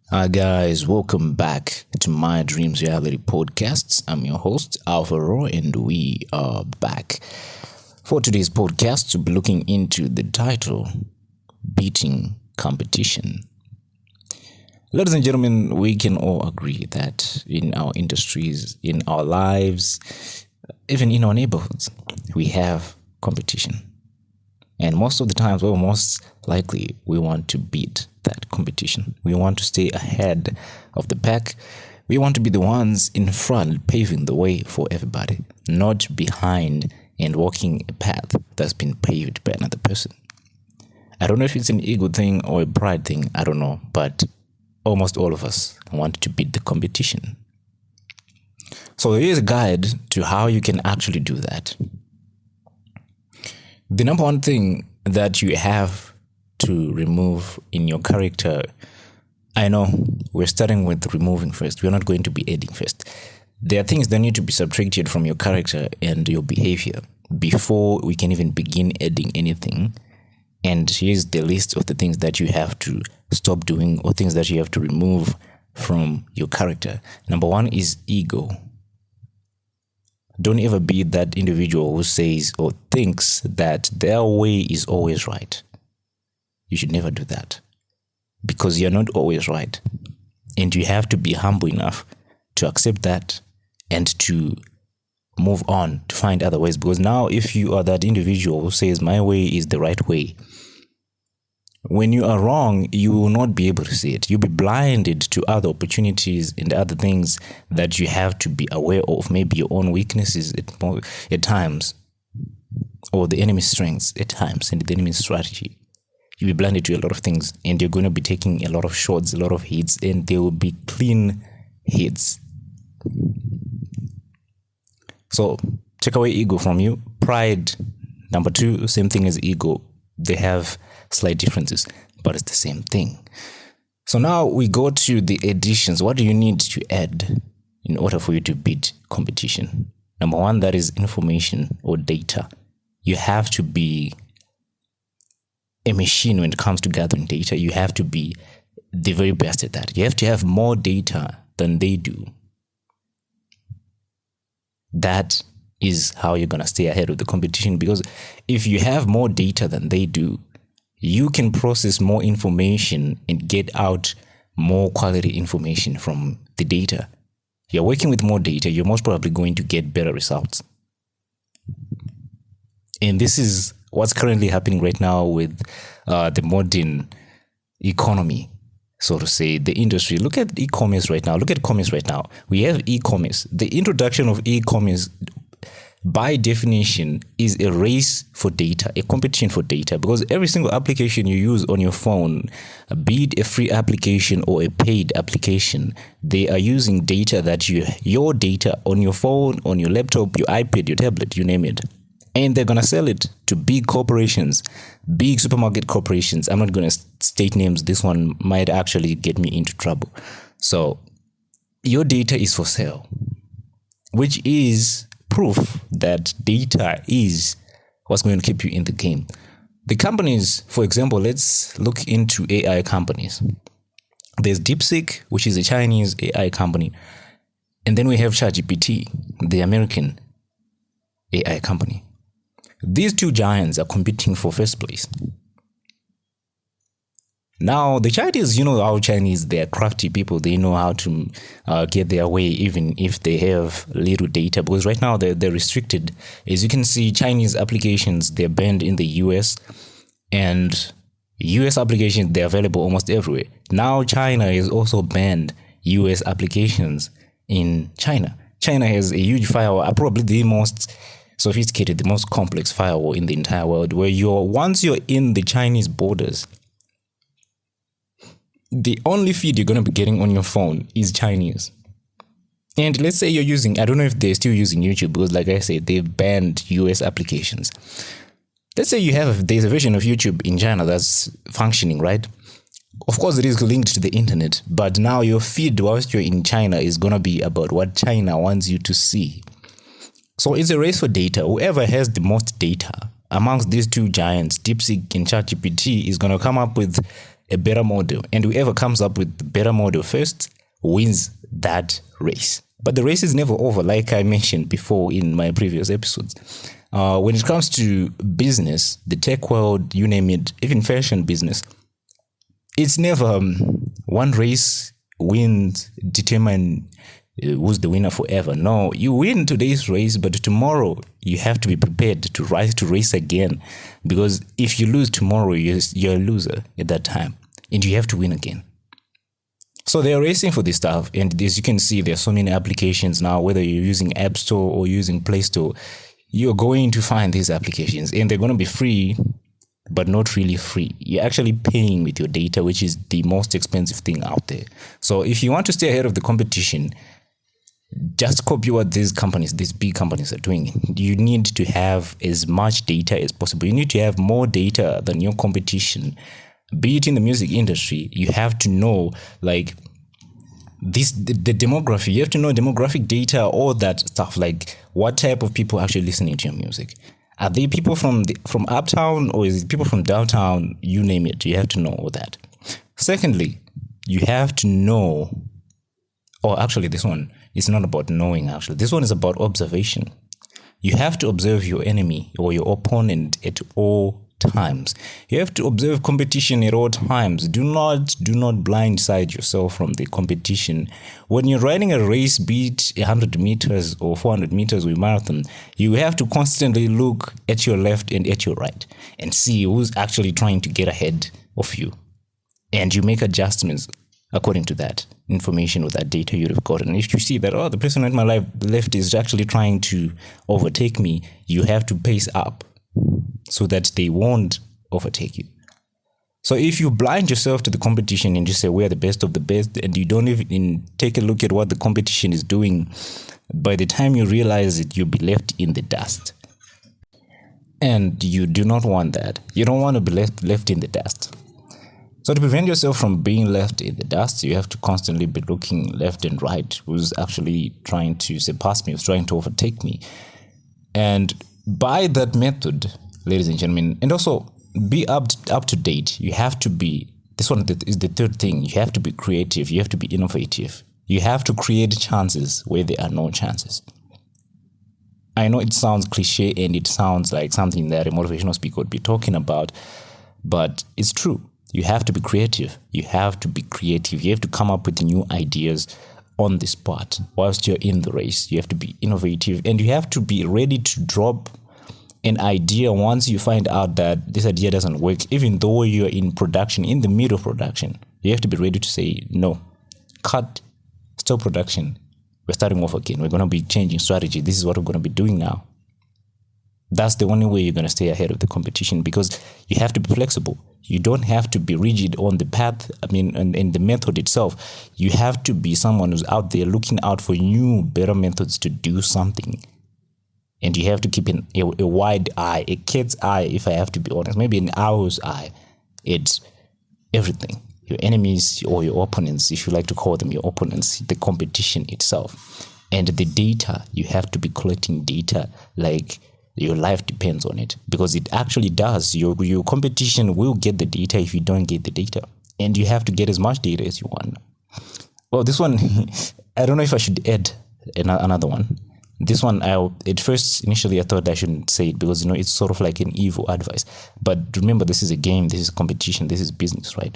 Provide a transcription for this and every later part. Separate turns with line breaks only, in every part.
Hi guys, welcome back to My Dreams Reality Podcasts. I'm your host, Alvaro, and we are back. For today's podcast, we'll be looking into the title, Beating Competition. Ladies and gentlemen, we can all agree that in our industries, in our lives, even in our neighborhoods, we have competition. And most of the times, most likely, we want to beat that competition. We want to stay ahead of the pack. We want to be the ones in front, paving the way for everybody, not behind and walking a path that's been paved by another person. I don't know if it's an ego thing or a pride thing, I don't know, but almost all of us want to beat the competition. So here's a guide to how you can actually do that. The number one thing that you have to remove in your character, I know we're starting with removing first. We're not going to be adding first. There are things that need to be subtracted from your character and your behavior before we can even begin adding anything. And here's the list of the things that you have to stop doing or things that you have to remove from your character. Number one is ego. Don't ever be that individual who says or thinks that their way is always right. You should never do that because you're not always right. And you have to be humble enough to accept that and to move on to find other ways. Because now if you are that individual who says my way is the right way, when you are wrong, you will not be able to see it. You'll be blinded to other opportunities and other things that you have to be aware of, maybe your own weaknesses at times, or the enemy's strengths at times, and the enemy's strategy. You'll be blinded to a lot of things, and you're going to be taking a lot of shots, a lot of hits, and they will be clean hits. So take away ego from you. Pride, number two, same thing as ego. They have slight differences, but it's the same thing. So now we go to the additions. What do you need to add in order for you to beat competition? Number one, that is information or data. You have to be a machine when it comes to gathering data. You have to be the very best at that. You have to have more data than they do. That is how you're going to stay ahead of the competition, because if you have more data than they do, you can process more information and get out more quality information from the data. You're working with more data, you're most probably going to get better results. And this is what's currently happening right now with the modern economy, so to say, the industry. Look at e-commerce right now. Look at commerce right now. We have e-commerce. The introduction of e-commerce, by definition, is a race for data, a competition for data, because every single application you use on your phone, be it a free application or a paid application, they are using data that your data on your phone, on your laptop, your iPad, your tablet, you name it. And they're going to sell it to big corporations, big supermarket corporations. I'm not going to state names. This one might actually get me into trouble. So your data is for sale, which is proof that data is what's going to keep you in the game. The companies, for example, let's look into AI companies. There's DeepSeek, which is a Chinese AI company. And then we have ChatGPT, the American AI company. These two giants are competing for first place. Now, the Chinese, you know how Chinese, they're crafty people. They know how to get their way, even if they have little data. Because right now, they're restricted. As you can see, Chinese applications, they're banned in the US. And US applications, they're available almost everywhere. Now, China has also banned US applications in China. China has a huge firewall, probably the most sophisticated, the most complex firewall in the entire world, where once you're in the Chinese borders, the only feed you're going to be getting on your phone is Chinese. And let's say you're using, I don't know if they're still using YouTube, because like I said, they've banned US applications. Let's say there's a version of YouTube in China that's functioning, right? Of course, it is linked to the internet, but now your feed whilst you're in China is going to be about what China wants you to see. So it's a race for data. Whoever has the most data amongst these two giants, DeepSeek and ChatGPT, is going to come up with a better model. And whoever comes up with the better model first wins that race. But the race is never over, like I mentioned before in my previous episodes. When it comes to business, the tech world, you name it, even fashion business, it's never one race wins, determine who's the winner forever. No, you win today's race, but tomorrow you have to be prepared to rise to race again. Because if you lose tomorrow, you're a loser at that time. And you have to win again. So they're racing for this stuff. And as you can see, there are so many applications now, whether you're using App Store or using Play Store, you're going to find these applications. And they're going to be free, but not really free. You're actually paying with your data, which is the most expensive thing out there. So if you want to stay ahead of the competition, just copy what these companies, these big companies are doing. You need to have as much data as possible. You need to have more data than your competition. Be it in the music industry, you have to know the demography. You have to know demographic data, all that stuff, like what type of people are actually listening to your music. Are they people from uptown, or is it people from downtown? You name it. You have to know all that. Secondly, you have to know, or actually this one is not about knowing, actually. This one is about observation. You have to observe your enemy or your opponent at all times. You have to observe competition at all times. Do not blindside yourself from the competition. When you're running a race, be it 100 meters or 400 meters or a marathon, you have to constantly look at your left and at your right and see who's actually trying to get ahead of you. And you make adjustments according to that information or that data you've gotten. If you see that, the person at my left is actually trying to overtake me, you have to pace up so that they won't overtake you. So if you blind yourself to the competition and just say we're the best of the best, and you don't even take a look at what the competition is doing, by the time you realize it, you'll be left in the dust. And you do not want that. You don't want to be left in the dust. So to prevent yourself from being left in the dust, you have to constantly be looking left and right. Who's actually trying to surpass me? Who's trying to overtake me? And by that method, ladies and gentlemen, and also be up to date. You have to be, this one is the third thing. You have to be creative. You have to be innovative. You have to create chances where there are no chances. I know it sounds cliche and it sounds like something that a motivational speaker would be talking about, but it's true. You have to be creative. You have to be creative. You have to come up with new ideas on the spot whilst you're in the race. You have to be innovative, and you have to be ready to drop an idea once you find out that this idea doesn't work, even though you're in production, in the middle of production. You have to be ready to say, no, cut, stop production. We're starting off again. We're going to be changing strategy. This is what we're going to be doing now. That's the only way you're going to stay ahead of the competition, because you have to be flexible. You don't have to be rigid on the path, in the method itself. You have to be someone who's out there looking out for new, better methods to do something. And you have to keep a wide eye, a cat's eye, if I have to be honest, maybe an owl's eye. It's everything. Your enemies or your opponents, if you like to call them your opponents, the competition itself. And the data, you have to be collecting data like your life depends on it, because it actually does. Your competition will get the data if you don't get the data. And you have to get as much data as you want. Well, this one, I don't know if I should add another one. This one, initially I thought I shouldn't say it because, it's sort of like an evil advice. But remember, this is a game, this is competition, this is business, right?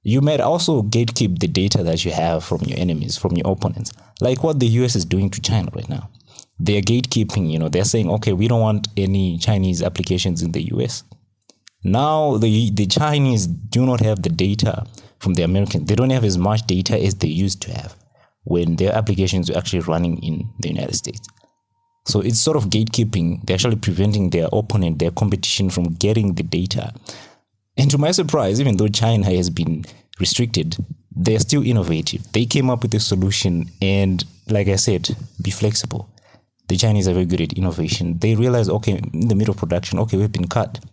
You might also gatekeep the data that you have from your enemies, from your opponents, like what the US is doing to China right now. They're gatekeeping, they're saying, okay, we don't want any Chinese applications in the US. Now, the Chinese do not have the data from the Americans. They don't have as much data as they used to have when their applications were actually running in the United States. So it's sort of gatekeeping. They're actually preventing their opponent, their competition from getting the data. And to my surprise, even though China has been restricted, they're still innovative. They came up with a solution, and like I said, be flexible. The Chinese are very good at innovation. They realize, okay, in the middle of production, okay, we've been cut.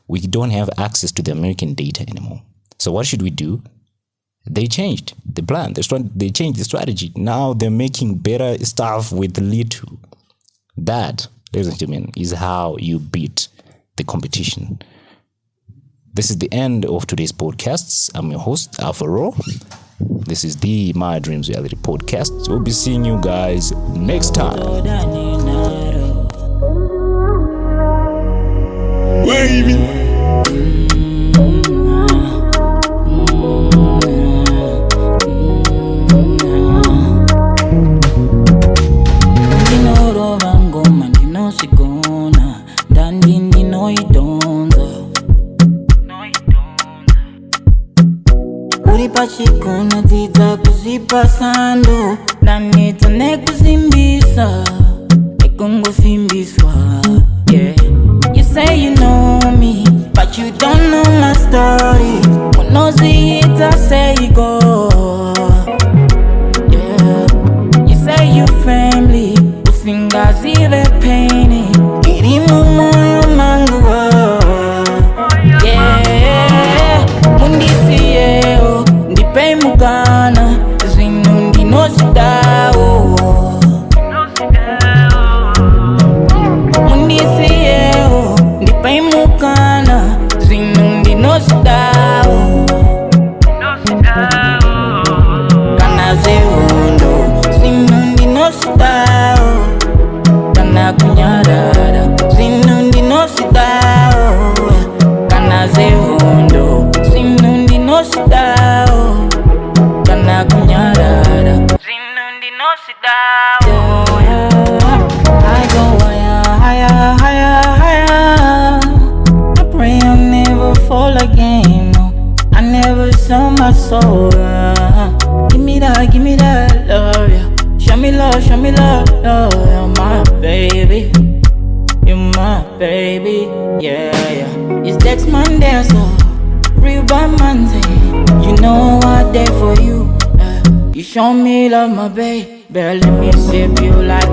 We don't have access to the American data anymore. So what should we do? They changed the plan. They changed the strategy. Now they're making better stuff with little. That, ladies and gentlemen, is how you beat the competition. This is the end of today's podcasts. I'm your host, Alvaro. This is the My Dreams Reality Podcast. We'll be seeing you guys next time.
Pachikuna tita kuzipasando Nanita nekuzimbisa Nekungo fimbiswa Yeah. You say you know me, but you don't know my story. When no see it, I say you go. Yeah. You say you family, usingazi ve paini irimu moyo mangu. Yeah. Mundisi yeo ndipe mukana zinundi no shidao. Mundisi yeo ndipe mukana zinundi no shidao. Kana zehundo zinundi no shidao. Kana kunyarara zinundi no shidao. Kana zehundo zinundi no shidao. Kana kunyarara zinundi no shidao. I go higher, higher, higher. I pray I'll never fall again. No, I never sell my soul. Give me that love, yeah. Show me love, love. You're my baby, you're my baby, yeah, yeah. It's next Monday, so real bad Monday. You know I there for you. You show me love, my baby. Let me sip you like